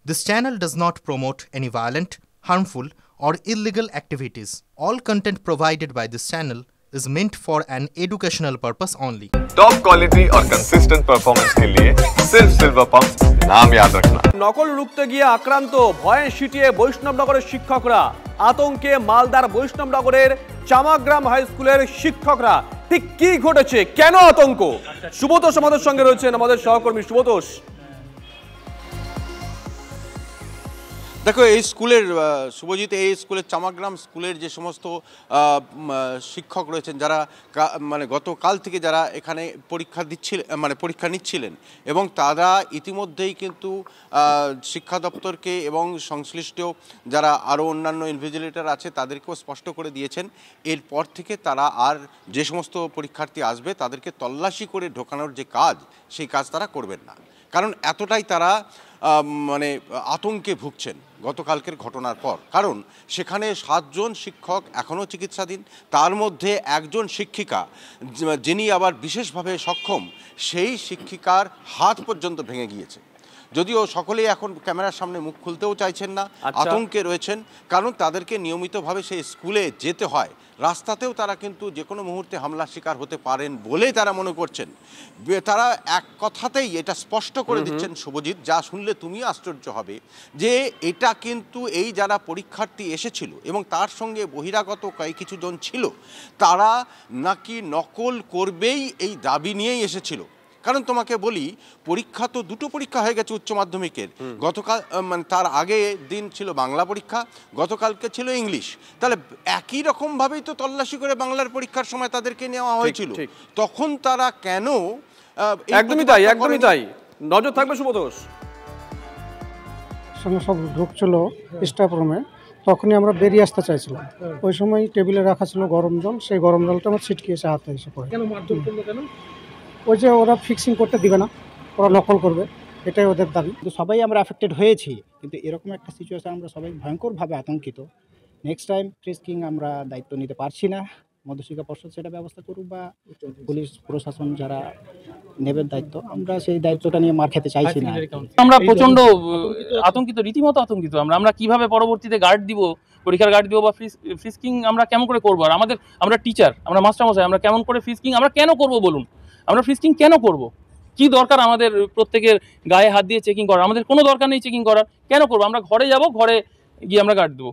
This channel does not promote any violent, harmful, or illegal activities. All content provided by this channel is meant for an educational purpose only. Top quality और consistent performance के लिए सिर्फ silver pump नाम याद रखना। नकल रुखते गিয়ে আক্রান্ত ভয়ে সিটিয়ে বৈষ্ণবনগরের শিক্ষকরা আতঙ্কে মালদার বৈষ্ণবনগরের চামাগ্রাম হাই স্কুলের শিক্ষকরা ঠিক কি ঘটেছে কেন আতঙ্ক সুব্রতোষ আমাদের সঙ্গে রয়েছেন আমাদের সহকর্মী সুব্রতোষ देखो এই স্কুলের শুভজিৎ এই স্কুলের চামাগ্রাম স্কুলের যে সমস্ত শিক্ষক রয়েছেন যারা মানে গতকাল থেকে যারা এখানে পরীক্ষা নিচ্ছিলেন এবং তারা ইতিমধ্যেই কিন্তু শিক্ষা দপ্তরকে এবং সংশ্লিষ্ট যারা আরও অন্যান্য ইনভিজিলেটর আছে তাদেরকেও স্পষ্ট করে দিয়েছেন এরপর থেকে তারা আর যে সমস্ত পরীক্ষার্থী আসবে তাদেরকে তল্লাশি করে ঢোকানোর যে কাজ সেই কাজ তারা করবেন না কারণ এতটাই তারা মানে আতঙ্কে ভুগছেন গতকালকের ঘটনার পর কারণ সেখানে 7 জন শিক্ষক এখনও চিকিৎসাধীন তার মধ্যে একজন শিক্ষিকা যিনি আবার বিশেষভাবে সক্ষম সেই শিক্ষিকার হাত পর্যন্ত ভেঙে গিয়েছে যদিও সকলেই এখন ক্যামেরার সামনে মুখ খুলতেও চাইছেন না আতঙ্কে রয়েছেন কারণ তাদেরকে নিয়মিতভাবে সেই স্কুলে যেতে হয় রাস্তাতেও তারা কিন্তু যে কোনো মুহূর্তে হামলার শিকার হতে পারেন বলেই তারা মনে করছেন তারা এক কথাতেই এটা স্পষ্ট করে দিচ্ছেন শুভজিৎ যা শুনলে তুমি আশ্চর্য হবে যে এটা কিন্তু এই যারা পরীক্ষার্থী এসেছিল এবং তার সঙ্গে বহিরাগত কিছু জন ছিল তারা নাকি নকল করবেই এই দাবি নিয়েই এসেছিল কারণ তোমাকে বলি পরীক্ষা তো দুটো পরীক্ষা হয়ে গেছে উচ্চ মাধ্যমিকের গতকাল মানে তার আগে দিন ছিল বাংলা পরীক্ষা গতকালকে ছিল ইংলিশ তাহলে একই রকমভাবেই তো তল্লাশি করে বাংলার পরীক্ষার সময় তাদেরকে নেওয়া হয়েছিল তখন তারা কেন একদমই তাই নজর থাকবে সুব্রতোষ সঙ্গে সব ঢুকছিল স্টাফ রুমে তখনই আমরা বেরিয়ে আসতে চাইছিলাম ওই সময় টেবিলে রাখা ছিল গরম জল সেই গরম জলটা আমার ছিটকে এসে হাতে এসে পড়ে কেন মারধর করলো কেন ওই যে ওরা ফিক্সিং করতে দিবে না ওরা নকল করবে এটাই ওদের দাবি কিন্তু সবাই আমরা অ্যাফেক্টেড হয়েছি কিন্তু এরকম একটা সিচুয়েশন আমরা সবাই ভয়ঙ্করভাবে আতঙ্কিত নেক্সট টাইম ফ্রিস্কিং আমরা দায়িত্ব নিতে পারছি না মধ্যশিক্ষা পর্ষদ সেটা ব্যবস্থা করুক বা পুলিশ প্রশাসন যারা নেবেন দায়িত্ব আমরা সেই দায়িত্বটা নিয়ে মার খেতে চাইছি না আমরা প্রচন্ড আতঙ্কিত রীতিমতো আতঙ্কিত আমরা কিভাবে পরবর্তীতে গার্ড দিব পরীক্ষার গার্ড দিব বা ফ্রিস্কিং আমরা কেমন করে করবো আর আমরা টিচার আমরা মাস্টারমশাই আমরা কেমন করে ফ্রিস্কিং আমরা কেন করব বলুন আমরা ফ্রিস্কিং কেন করব কি দরকার আমাদের প্রত্যেকের গায়ে হাত দিয়ে চেকিং করার আমাদের কোনো দরকার নেই চেকিং করার কেন করবো আমরা ঘরে যাব ঘরে গিয়ে আমরা গার্ড দেবো